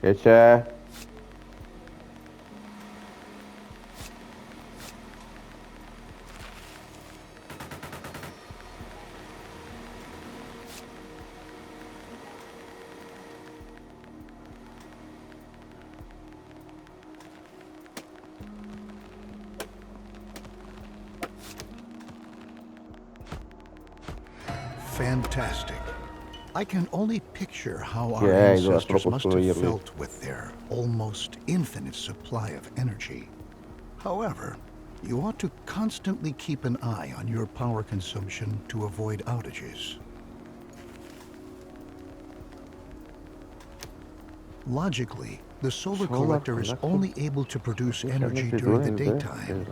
Che c'è? Fantastic. I can only picture how our Che è? Dove ancestors troppo must have costruirli? felt with their almost infinite supply of energy. However, you ought to constantly keep an eye on your power consumption to avoid outages. Logically, the solar collector is only able to produce energy during the daytime.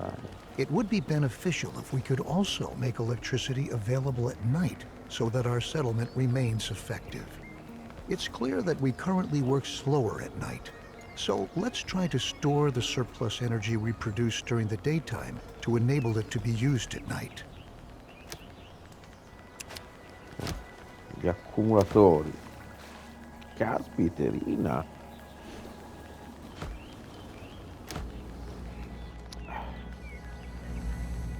It would be beneficial if we could also make electricity available at night so that our settlement remains effective. It's clear that we currently work slower at night, so let's try to store the surplus energy we produce during the daytime to enable it to be used at night. Gli accumulatori. Caspiterina.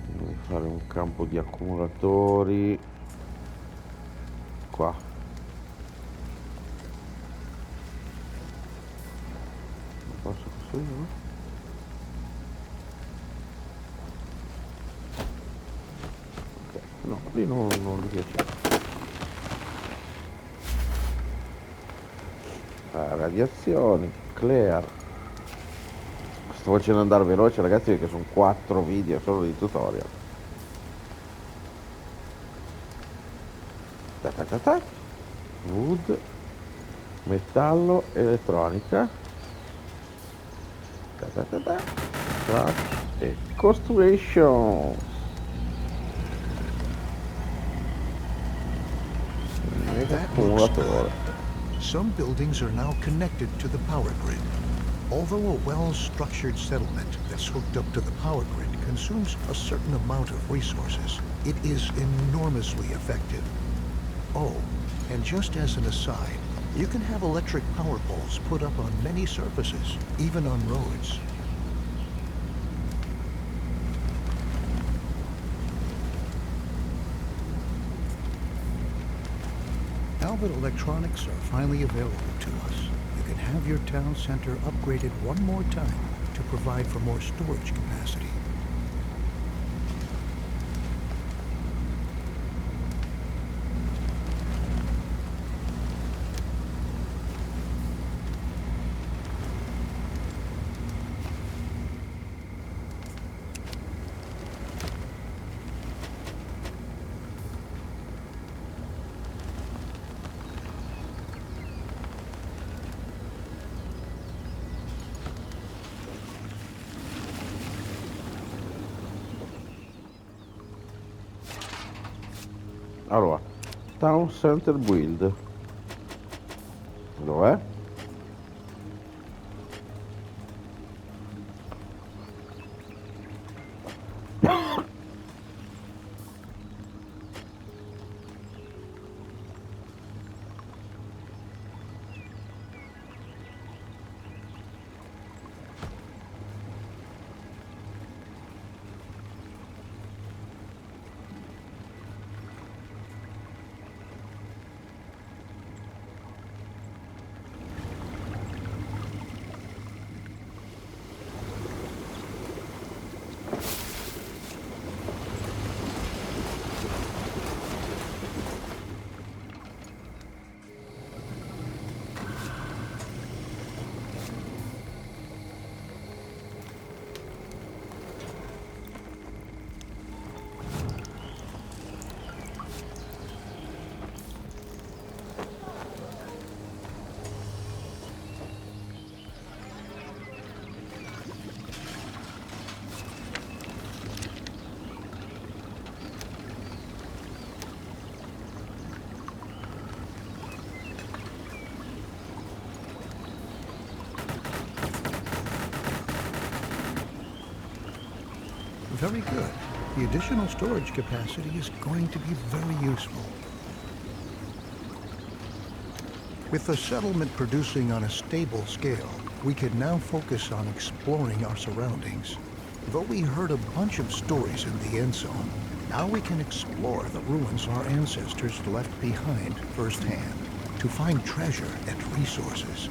Devo fare un campo di accumulatori qua. Non posso costruire, no? Ok, no, lì non mi piace. Radiazioni, clear. Sto facendo andare veloce, ragazzi, perché sono 4 video solo di tutorial. Ta ta ta ta. Wood, metallo, elettronica. Ta ta ta ta. Craft e construction. Mega That looks good. accumulatore. Some buildings are now connected to the power grid. Although a well-structured settlement that's hooked up to the power grid consumes a certain amount of resources, it is enormously effective. Oh, and just as an aside, you can have electric power poles put up on many surfaces, even on roads. Now that electronics are finally available to us, you can have your town center upgraded one more time to provide for more storage capacity. Allora, Town Center Build. Dov'è? Very good. The additional storage capacity is going to be very useful. With the settlement producing on a stable scale, we can now focus on exploring our surroundings. Though we heard a bunch of stories in the end zone, now we can explore the ruins our ancestors left behind firsthand to find treasure and resources.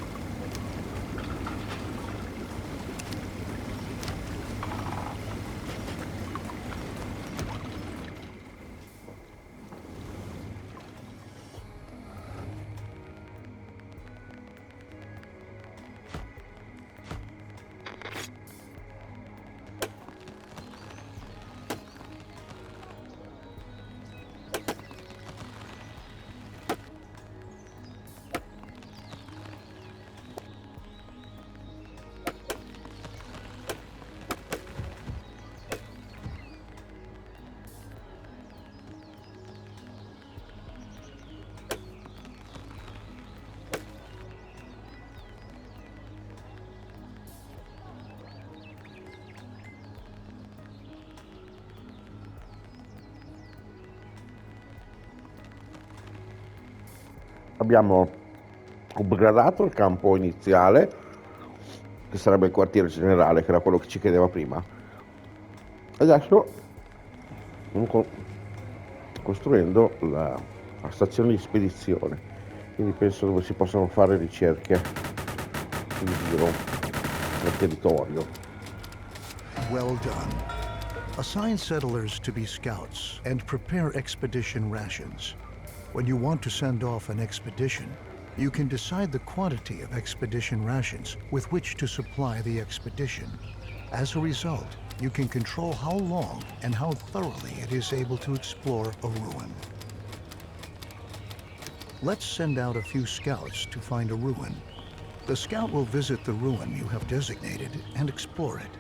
Abbiamo upgradato il campo iniziale, che sarebbe il quartiere generale, che era quello che ci chiedeva prima. Adesso stiamo costruendo la stazione di spedizione, quindi penso dove si possano fare ricerche in giro nel territorio. Well done. Assign settlers to be scouts and prepare expedition rations. When you want to send off an expedition, you can decide the quantity of expedition rations with which to supply the expedition. As a result, you can control how long and how thoroughly it is able to explore a ruin. Let's send out a few scouts to find a ruin. The scout will visit the ruin you have designated and explore it.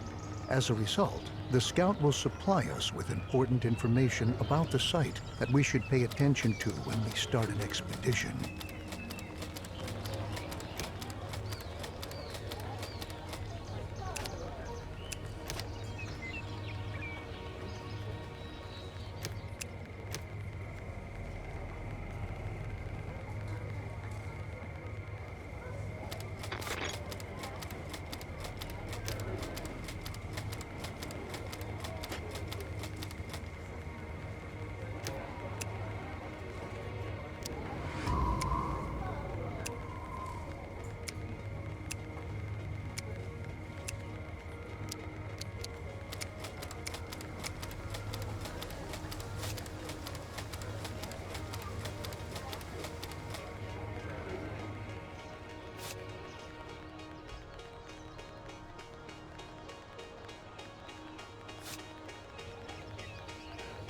As a result, the scout will supply us with important information about the site that we should pay attention to when we start an expedition.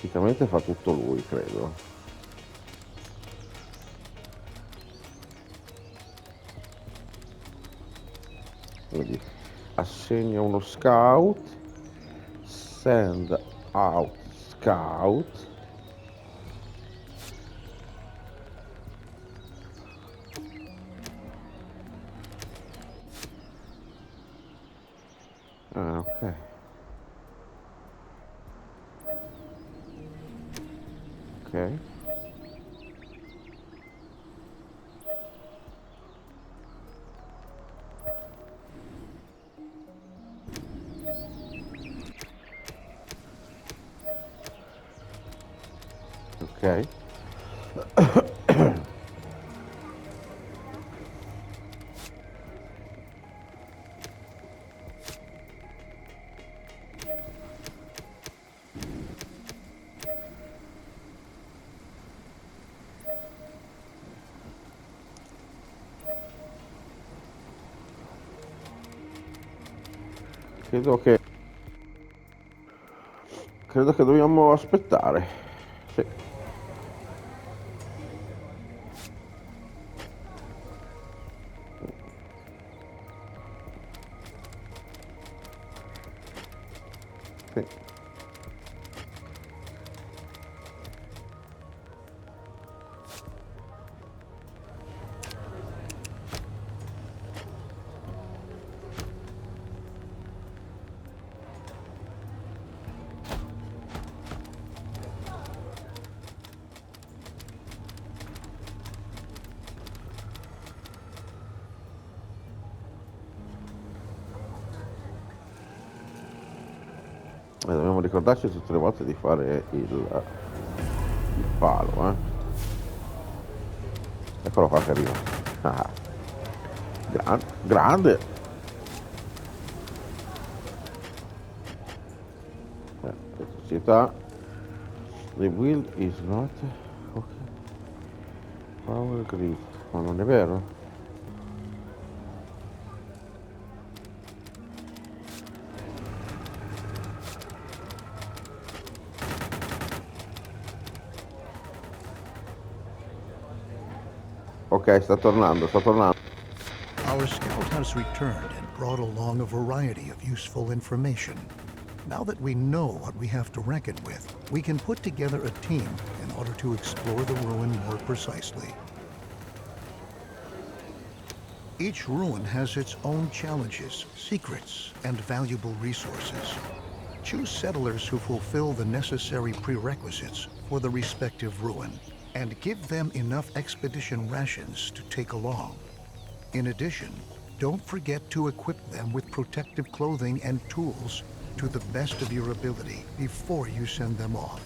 Praticamente fa tutto lui, credo. Quindi assegna uno scout, send out scout. Ah, ok. Ok. Ok. Credo che dobbiamo aspettare. Sì. Sì. Dobbiamo ricordarci tutte le volte di fare il palo, Eccolo qua che arriva. Ah, grande. Elettricità. The wheel is not... Ok. Power grid. Ma non è vero? Ok, sta tornando, sta tornando. Our scout has returned and brought along a variety of useful information. Now that we know what we have to reckon with, we can put together a team in order to explore the ruin more precisely. Each ruin has its own challenges, secrets, and valuable resources. Choose settlers who fulfill the necessary prerequisites for the respective ruin, and give them enough expedition rations to take along. In addition, don't forget to equip them with protective clothing and tools to the best of your ability before you send them off.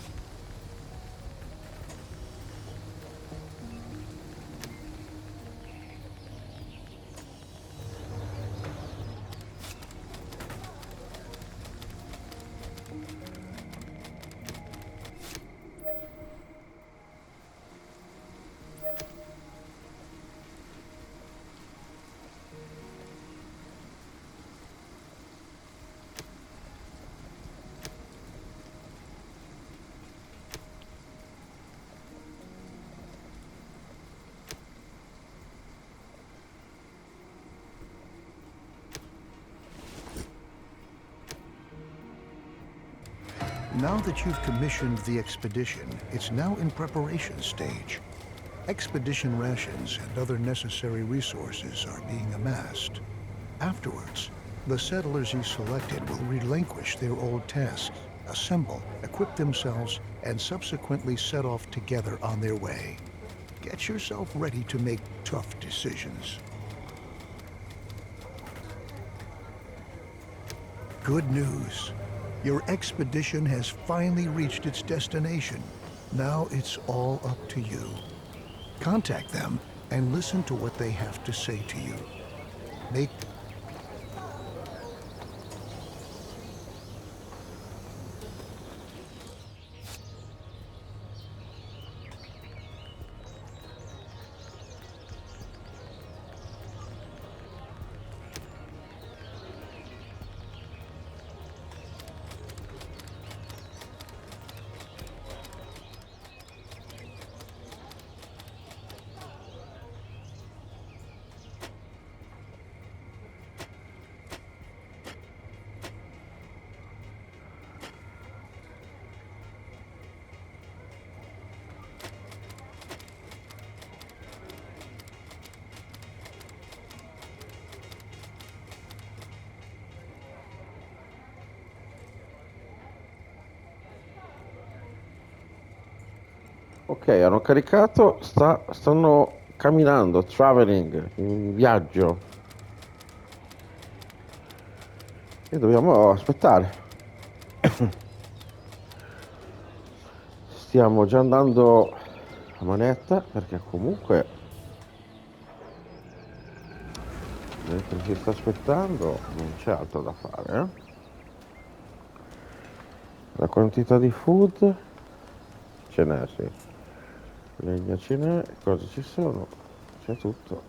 Now that you've commissioned the expedition, it's now in preparation stage. Expedition rations and other necessary resources are being amassed. Afterwards, the settlers you selected will relinquish their old tasks, assemble, equip themselves, and subsequently set off together on their way. Get yourself ready to make tough decisions. Good news. Your expedition has finally reached its destination. Now it's all up to you. Contact them and listen to what they have to say to you. Make Ok, hanno caricato, stanno camminando, traveling, in viaggio. E dobbiamo aspettare. Stiamo già andando a manetta perché comunque mentre si sta aspettando non c'è altro da fare. La quantità di food ce n'è, sì. Legna ce n'è, cose ci sono, c'è tutto.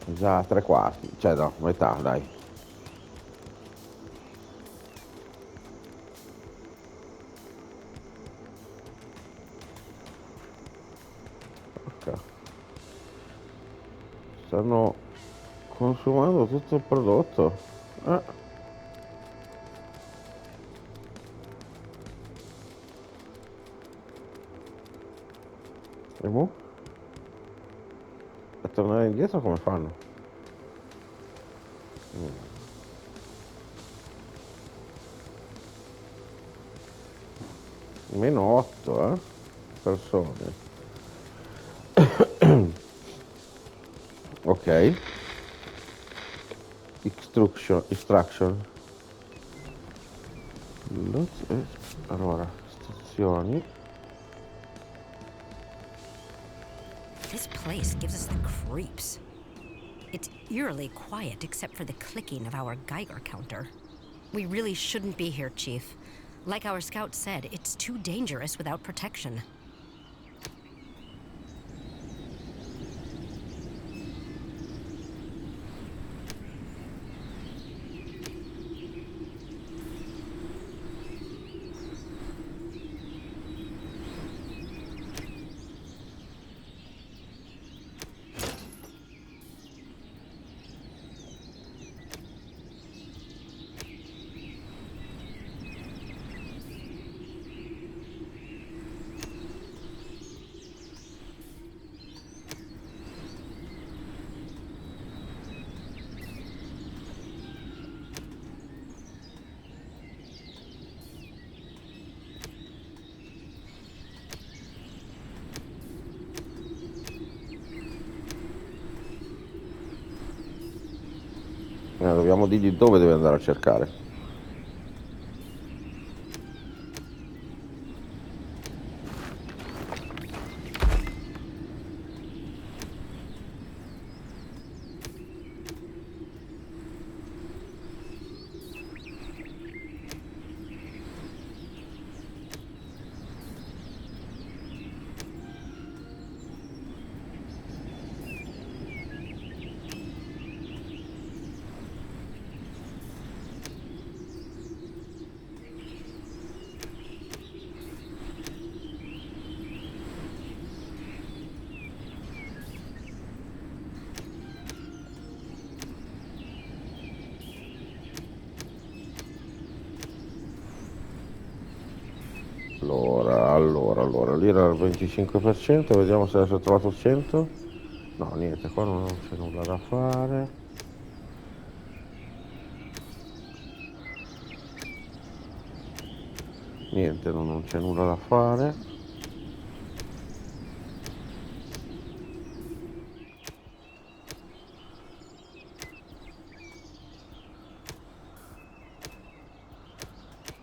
Già tre quarti, cioè no, metà, dai. Ok. Stanno consumando tutto il prodotto. E mo? A tornare indietro come fanno? Meno 8, persone. Ok. Extraction. Allora, stazioni. This place gives us the creeps. It's eerily quiet except for the clicking of our Geiger counter. We really shouldn't be here, Chief. Like our scout said, it's too dangerous without protection. Dobbiamo dirgli dove deve andare a cercare. Allora, lì era il 25%, vediamo se adesso ho trovato il 100. No, niente, qua non c'è nulla da fare. Niente, non c'è nulla da fare.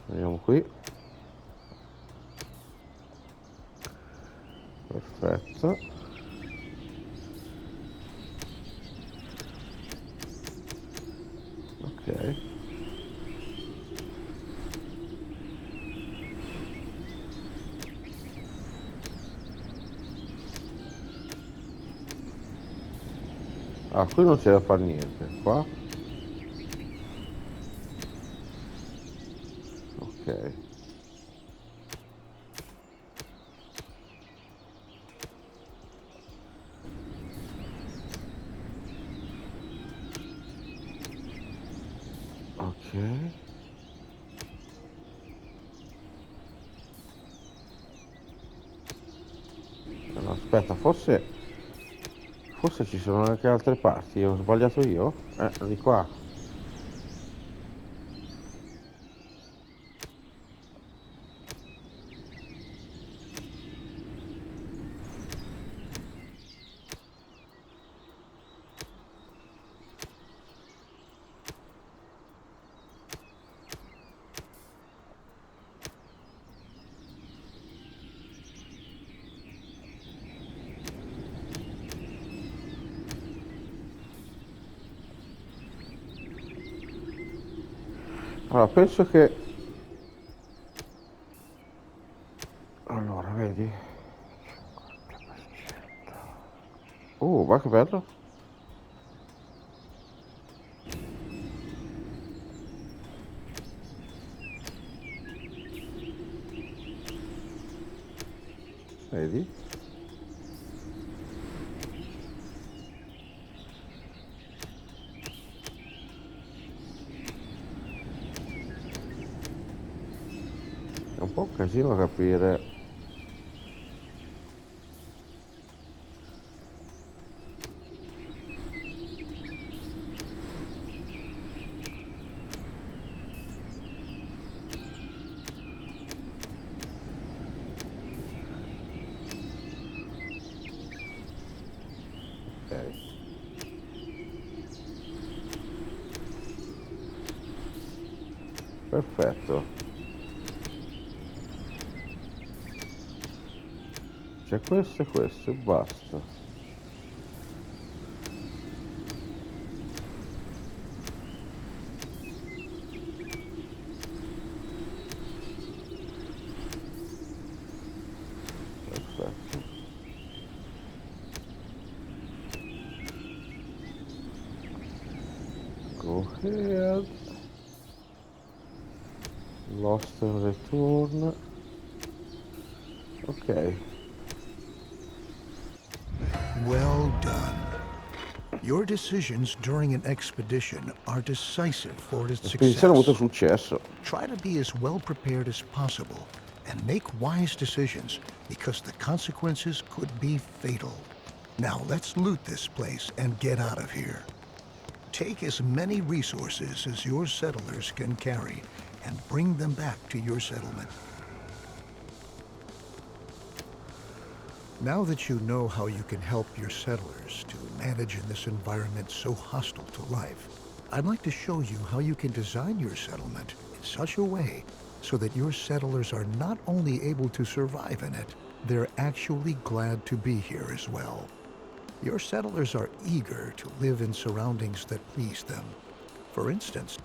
Vediamo qui. Perfetto. Ok. Ah, qui non c'è da fare niente, qua. Ok. Ok. No, aspetta, forse ci sono anche altre parti, ho sbagliato io? Di qua. Allora, penso che... Allora, vedi? Ma che bello. Vedi? È un po' un casino capire. Ok. Perfetto. C'è questo e basta. Perfetto. Go ahead. Lost and return. Ok. Well done. Your decisions during an expedition are decisive for its La spedizione ha avuto success. successo. Try to be as well prepared as possible and make wise decisions because the consequences could be fatal. Now let's loot this place and get out of here. Take as many resources as your settlers can carry and bring them back to your settlement. Now that you know how you can help your settlers to manage in this environment so hostile to life, I'd like to show you how you can design your settlement in such a way so that your settlers are not only able to survive in it, they're actually glad to be here as well. Your settlers are eager to live in surroundings that please them. For instance,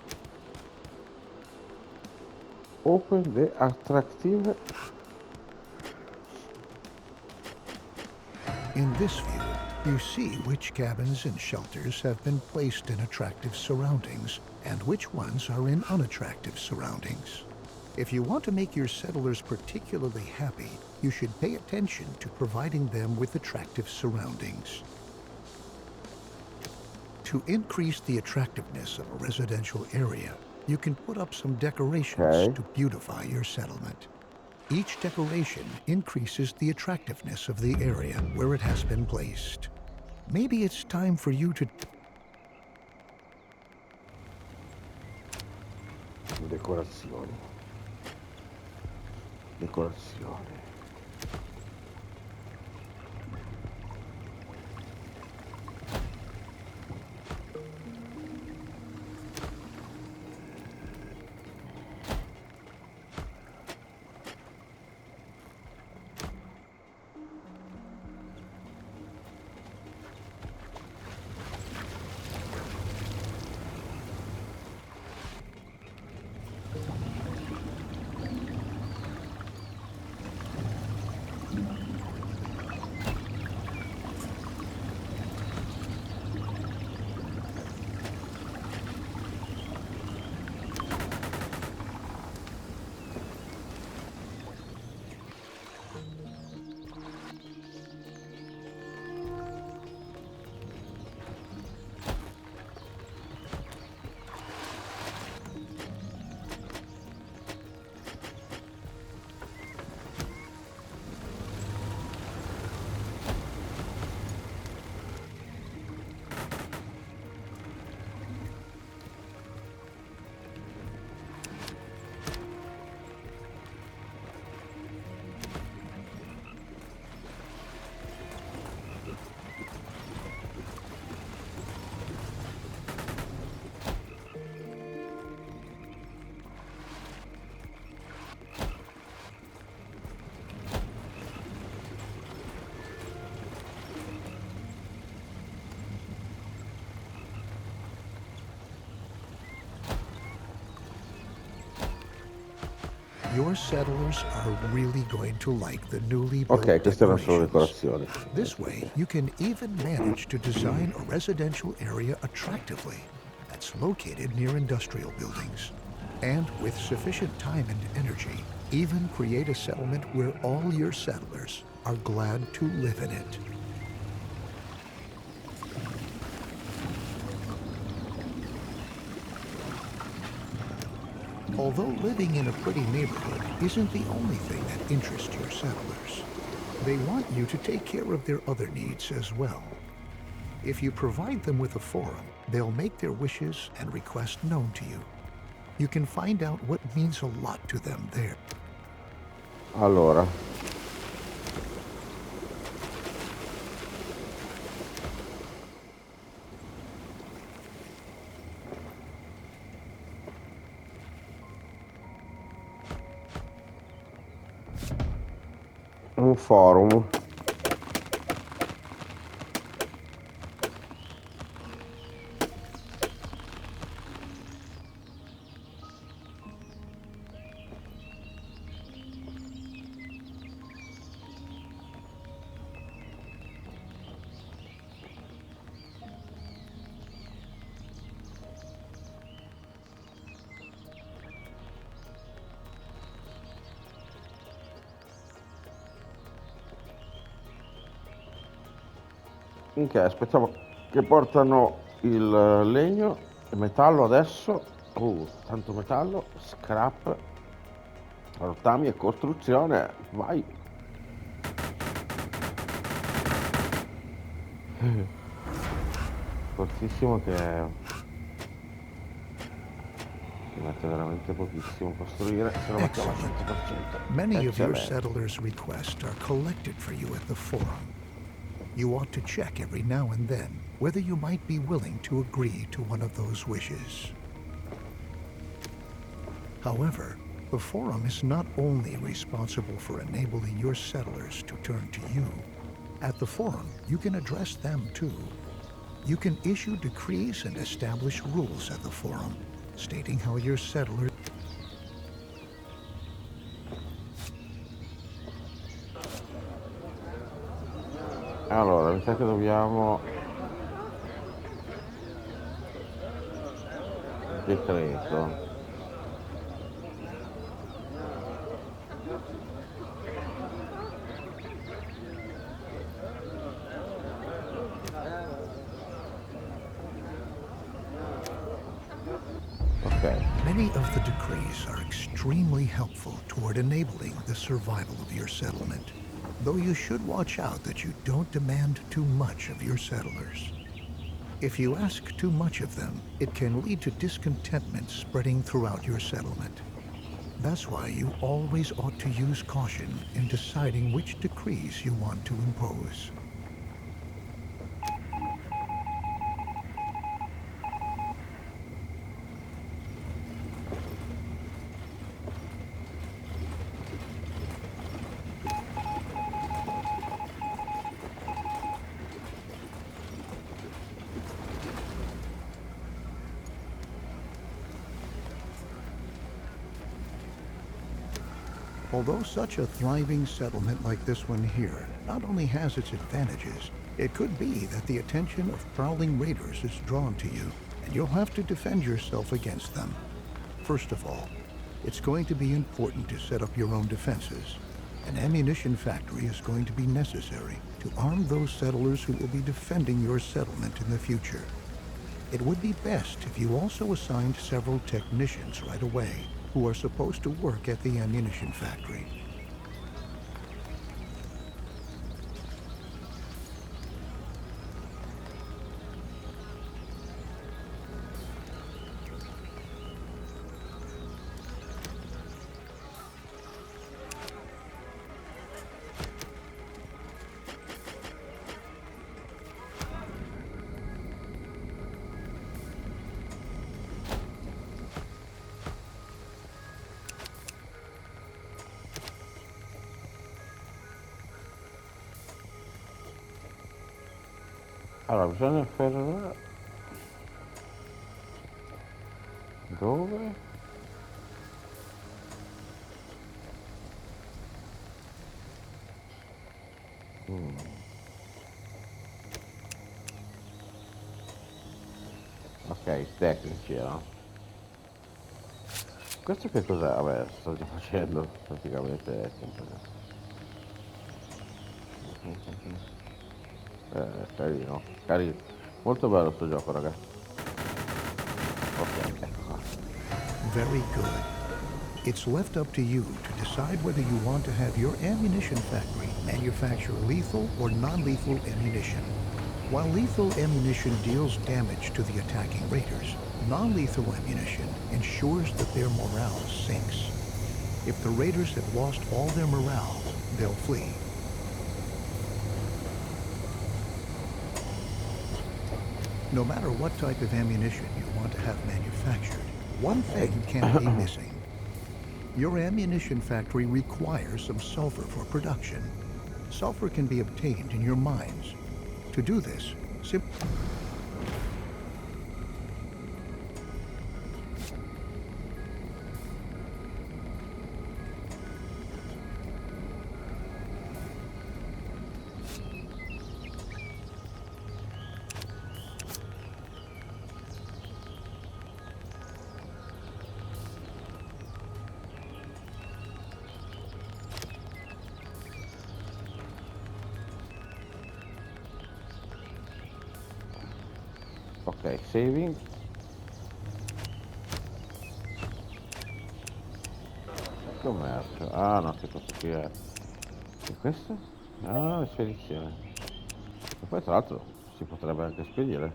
Open the attractive. in this view, you see which cabins and shelters have been placed in attractive surroundings and which ones are in unattractive surroundings. If you want to make your settlers particularly happy, you should pay attention to providing them with attractive surroundings. To increase the attractiveness of a residential area, you can put up some decorations Okay. to beautify your settlement. Each decoration increases the attractiveness of the area where it has been placed. Maybe it's time for you to Decorazioni. Decorazioni. Your settlers are really going to like the newly built Ok, queste erano solo decorations. decorazioni. This way, you can even manage to design a residential area attractively that's located near industrial buildings. And with sufficient time and energy, even create a settlement where all your settlers are glad to live in it. Although living in a pretty neighborhood isn't the only thing that interests your settlers, they want you to take care of their other needs as well. If you provide them with a forum, they'll make their wishes and requests known to you. You can find out what means a lot to them there. Allora. un forum. Ok, aspettiamo che portano il legno, il metallo adesso. Tanto metallo, scrap, rottami e costruzione, vai. Fortissimo che ci mette veramente pochissimo costruire, se lo mettiamo al 100%. Many of your Eccellente. settlers' requests are collected for you at the forum. You ought to check every now and then whether you might be willing to agree to one of those wishes. However, the forum is not only responsible for enabling your settlers to turn to you. At the forum, you can address them too. You can issue decrees and establish rules at the forum, stating how your settlers... Allora, mi sa che dobbiamo... Decreto. Ok. Many of the decrees are extremely helpful toward enabling the survival of your settlement, though you should watch out that you don't demand too much of your settlers. If you ask too much of them, it can lead to discontentment spreading throughout your settlement. That's why you always ought to use caution in deciding which decrees you want to impose. Although such a thriving settlement like this one here not only has its advantages, it could be that the attention of prowling raiders is drawn to you, and you'll have to defend yourself against them. First of all, it's going to be important to set up your own defenses. An ammunition factory is going to be necessary to arm those settlers who will be defending your settlement in the future. It would be best if you also assigned several technicians right away who are supposed to work at the ammunition factory. Allora, bisogna fermare... Dove? Ok, tecnici, no? Questo che cos'è? Vabbè, sto già facendo praticamente carino, carino. Molto bello sto gioco, ragazzi. Ok, ecco qua. Very good. It's left up to you to decide whether you want to have your ammunition factory manufacture lethal or non-lethal ammunition. While lethal ammunition deals damage to the attacking raiders, non-lethal ammunition ensures that their morale sinks. If the raiders have lost all their morale, they'll flee. No matter what type of ammunition you want to have manufactured, one thing can't be missing. Your ammunition factory requires some sulfur for production. sulfur can be obtained in your mines. To do this, Ok, saving. Commercio. Ah no, che questo qui è. E questo? Ah, spedizione. E poi tra l'altro si potrebbe anche spedire.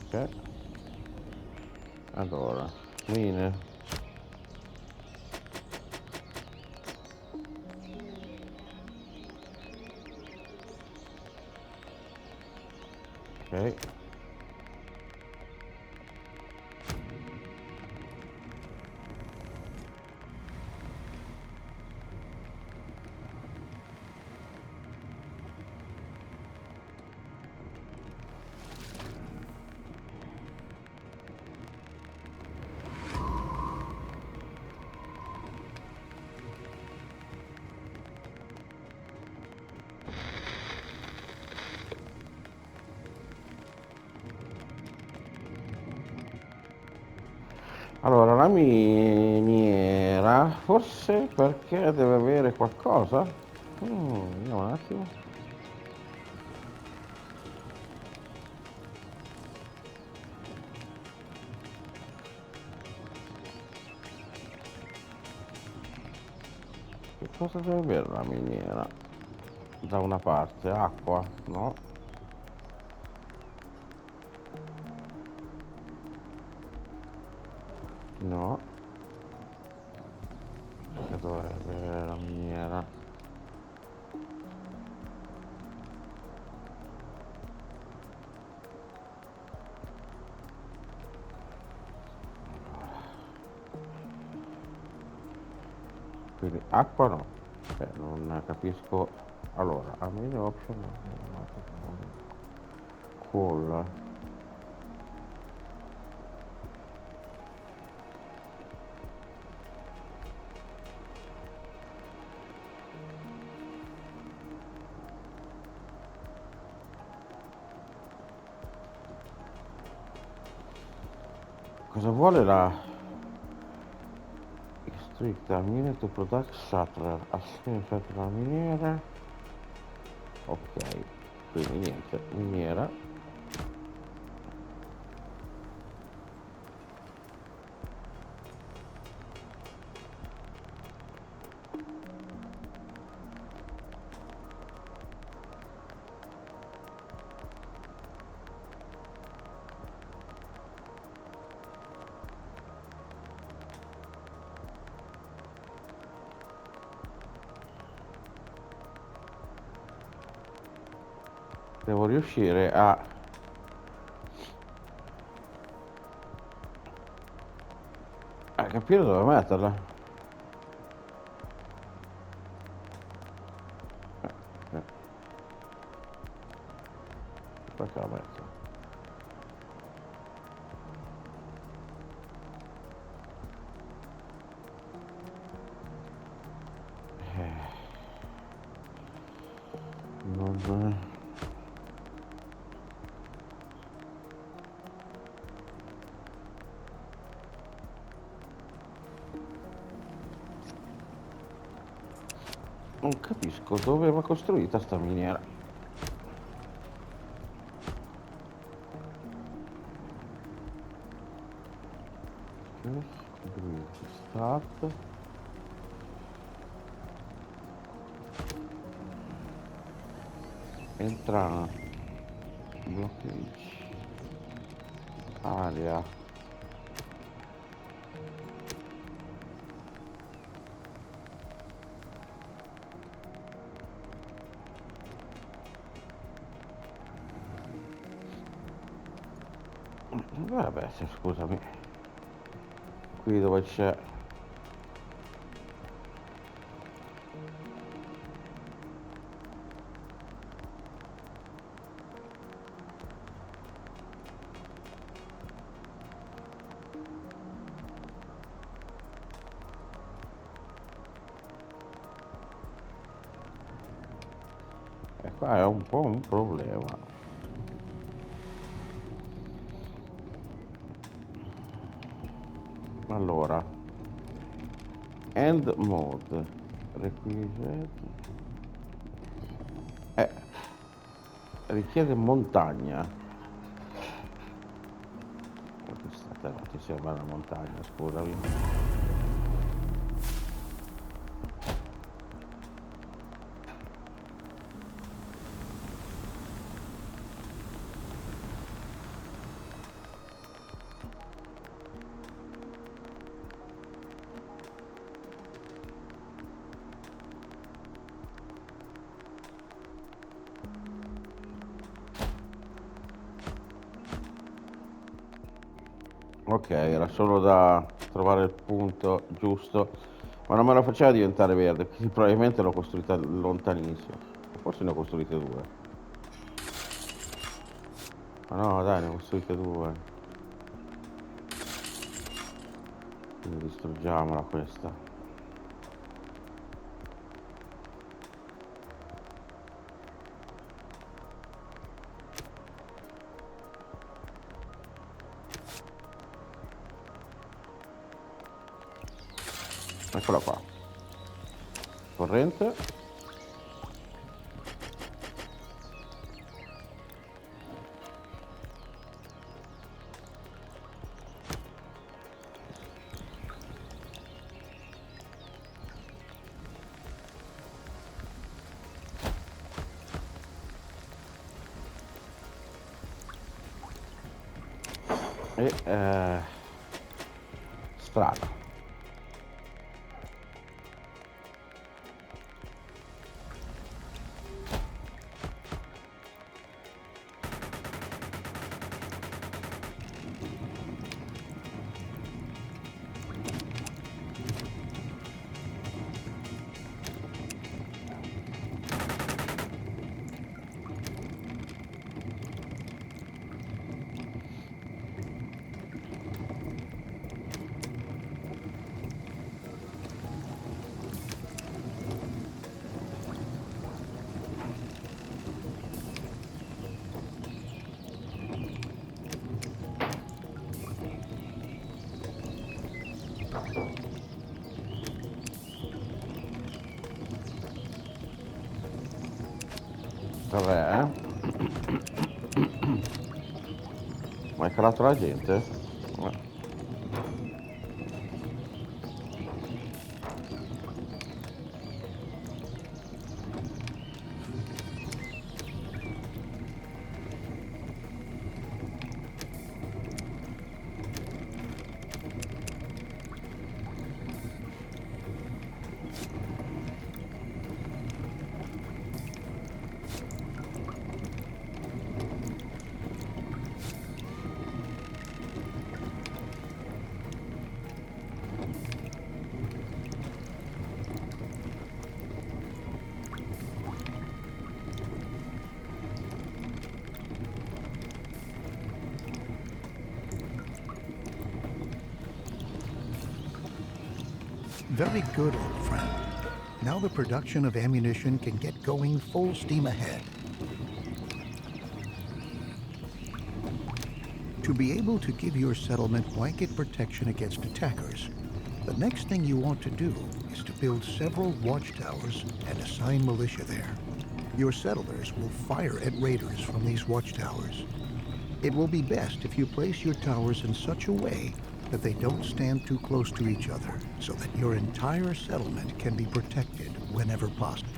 Ok. Allora, mine. Ok. Allora, la miniera, forse perché deve avere qualcosa? Vediamo un attimo. Che cosa deve avere la miniera? Da una parte, acqua? No? No. Che dovrebbe avere la miniera? Quindi acqua no. Non capisco. Allora, a mini option. Cool. Cosa vuole la stricta mine to product shuttler? Assegno la miniera. Ok, quindi niente, miniera. Devo riuscire a capire dove metterla. Eh. Perché la metto? Non... Non capisco dove va costruita sta miniera. Start. Entra. Blockage. Area. Vabbè, scusami. Qui dove c'è... E qua è un po' un problema. Allora, end mode, requisiti, richiede montagna. Questa te non ti sembra una montagna, scusami. Ok, era solo da trovare il punto giusto, ma non me la faceva diventare verde, quindi probabilmente l'ho costruita lontanissimo. Forse ne ho costruite due. Ma no, dai, ne ho costruite due. Quindi distruggiamola questa. Eccola qua. Corrente. E strada. Tre. Ma hai calato la gente? Very good, old friend. Now the production of ammunition can get going full steam ahead. To be able to give your settlement blanket protection against attackers, the next thing you want to do is to build several watchtowers and assign militia there. Your settlers will fire at raiders from these watchtowers. It will be best if you place your towers in such a way that they don't stand too close to each other, so that your entire settlement can be protected whenever possible.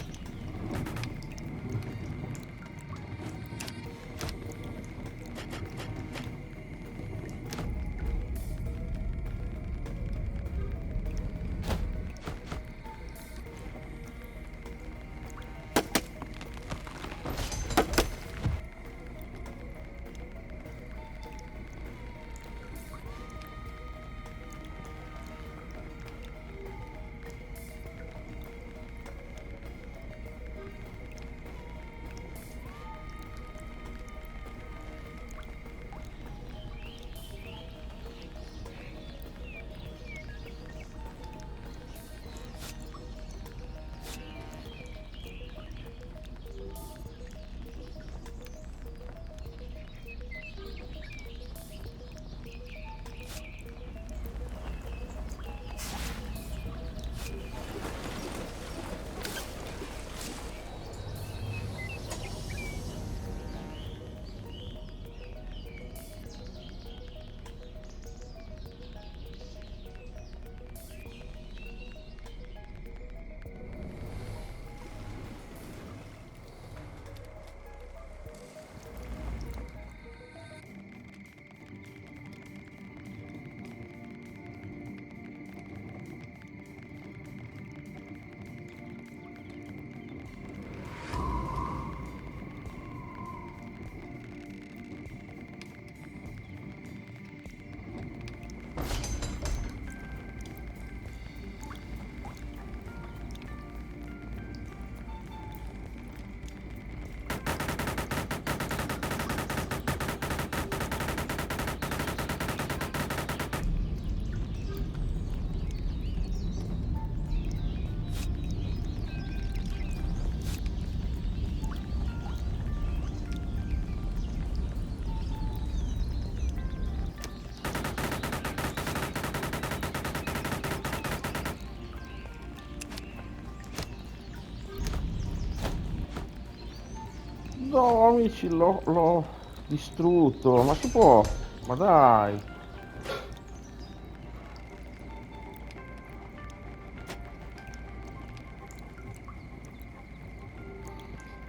No, amici, l'ho distrutto. Ma si può? Ma dai.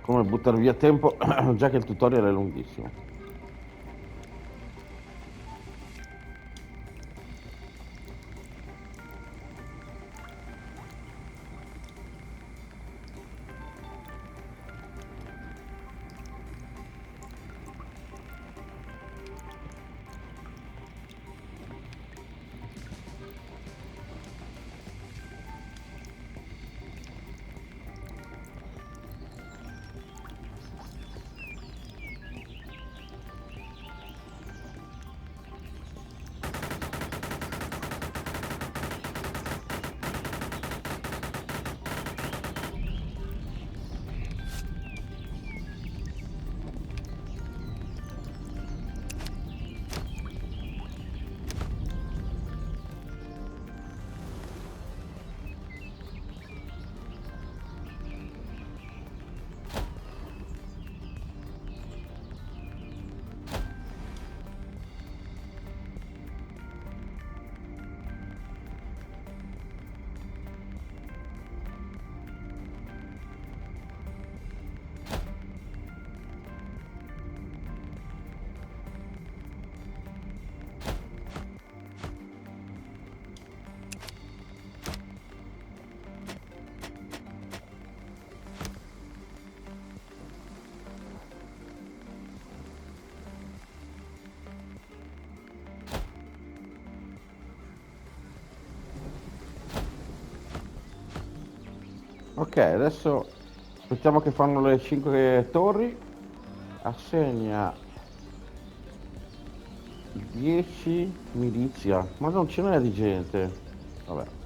Come buttare via tempo, già che il tutorial è lunghissimo. Ok, adesso aspettiamo che fanno le 5 torri. Assegna 10 milizia. Ma non ce n'è di gente. Vabbè.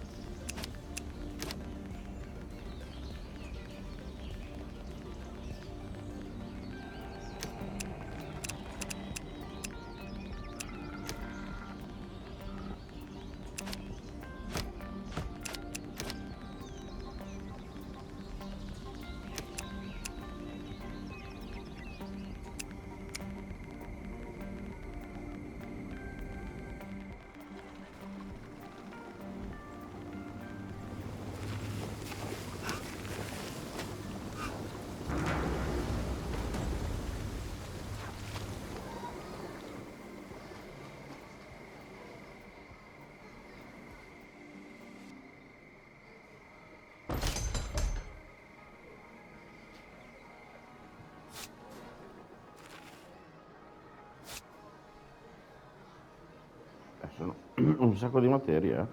Sono un sacco di materie, eh.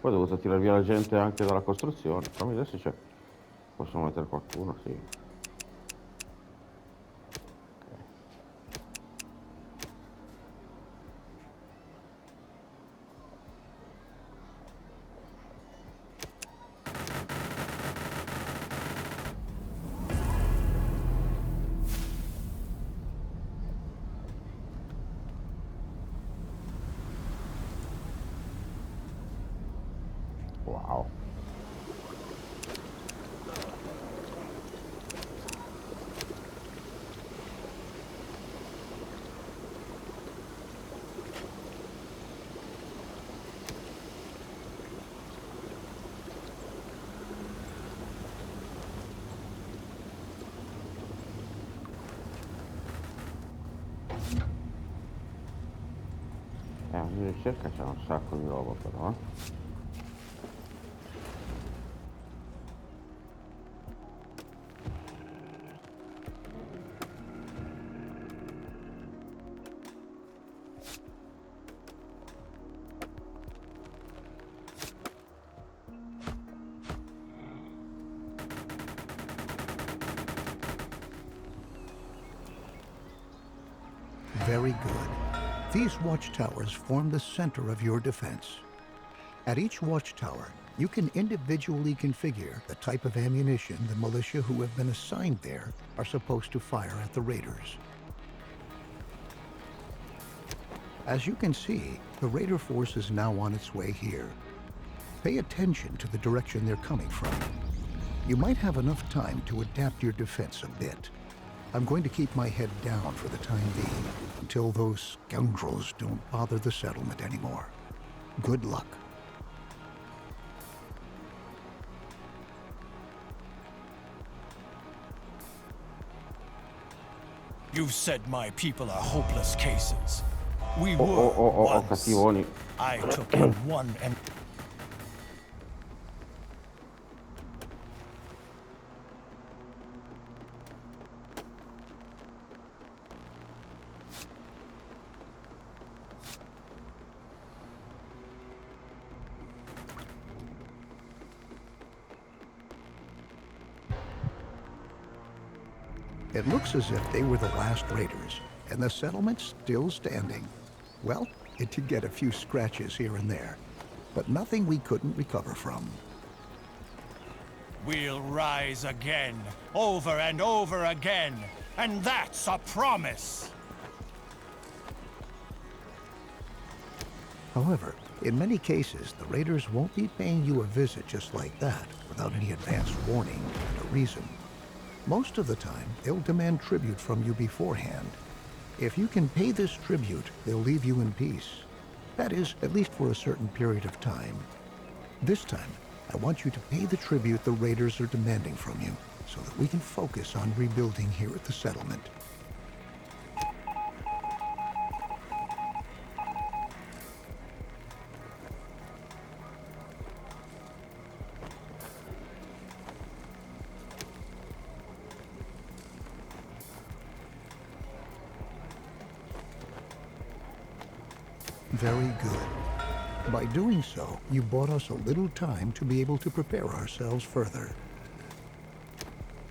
Poi ho dovuto tirare via la gente anche dalla costruzione. Fammi vedere se c'è. Posso mettere qualcuno, sì. Wow. In ricerca c'è un sacco di roba però, eh. Very good. These watchtowers form the center of your defense. At each watchtower, you can individually configure the type of ammunition the militia who have been assigned there are supposed to fire at the raiders. As you can see, the raider force is now on its way here. Pay attention to the direction they're coming from. You might have enough time to adapt your defense a bit. I'm going to keep my head down for the time being, until those scoundrels don't bother the settlement anymore. Good luck. You've said my people are hopeless cases. We were once. Cattivoni. I took in one and... It looks as if they were the last raiders, and the settlement's still standing. Well, it did get a few scratches here and there, but nothing we couldn't recover from. We'll rise again, over and over again, and that's a promise! However, in many cases, the raiders won't be paying you a visit just like that, without any advance warning and a reason. Most of the time, they'll demand tribute from you beforehand. If you can pay this tribute, they'll leave you in peace. That is, at least for a certain period of time. This time, I want you to pay the tribute the raiders are demanding from you, so that we can focus on rebuilding here at the settlement. Very good. By doing so, you bought us a little time to be able to prepare ourselves further.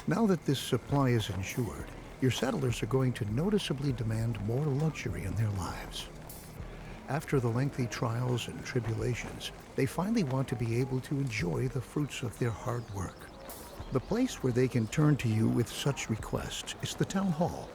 Now that this supply is ensured, your settlers are going to noticeably demand more luxury in their lives. After the lengthy trials and tribulations, they finally want to be able to enjoy the fruits of their hard work. The place where they can turn to you with such requests is the town hall.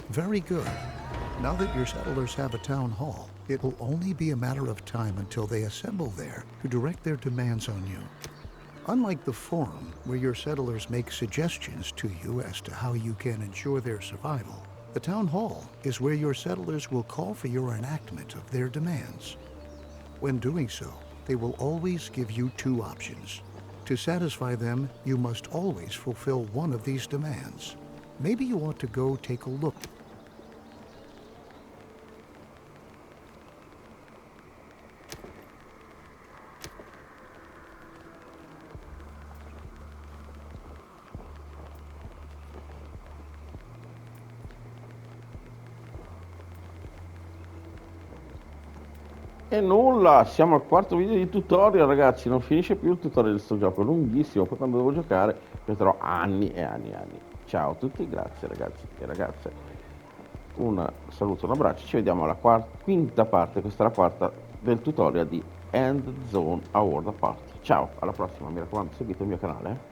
Very good. Now that your settlers have a town hall, it will only be a matter of time until they assemble there to direct their demands on you. Unlike the forum, where your settlers make suggestions to you as to how you can ensure their survival, the town hall is where your settlers will call for your enactment of their demands. When doing so, they will always give you two options. To satisfy them, you must always fulfill one of these demands. Maybe you ought to go take a look. E nulla, siamo al quarto video di tutorial, ragazzi. Non finisce più il tutorial di sto gioco, è lunghissimo. Poi quando devo giocare metterò anni e anni e anni. Ciao a tutti, grazie ragazzi e ragazze. Un saluto, un abbraccio. Ci vediamo alla quinta parte. Questa è la quarta del tutorial di Endzoneg a World of Parte. Ciao, alla prossima, mi raccomando, seguite il mio canale.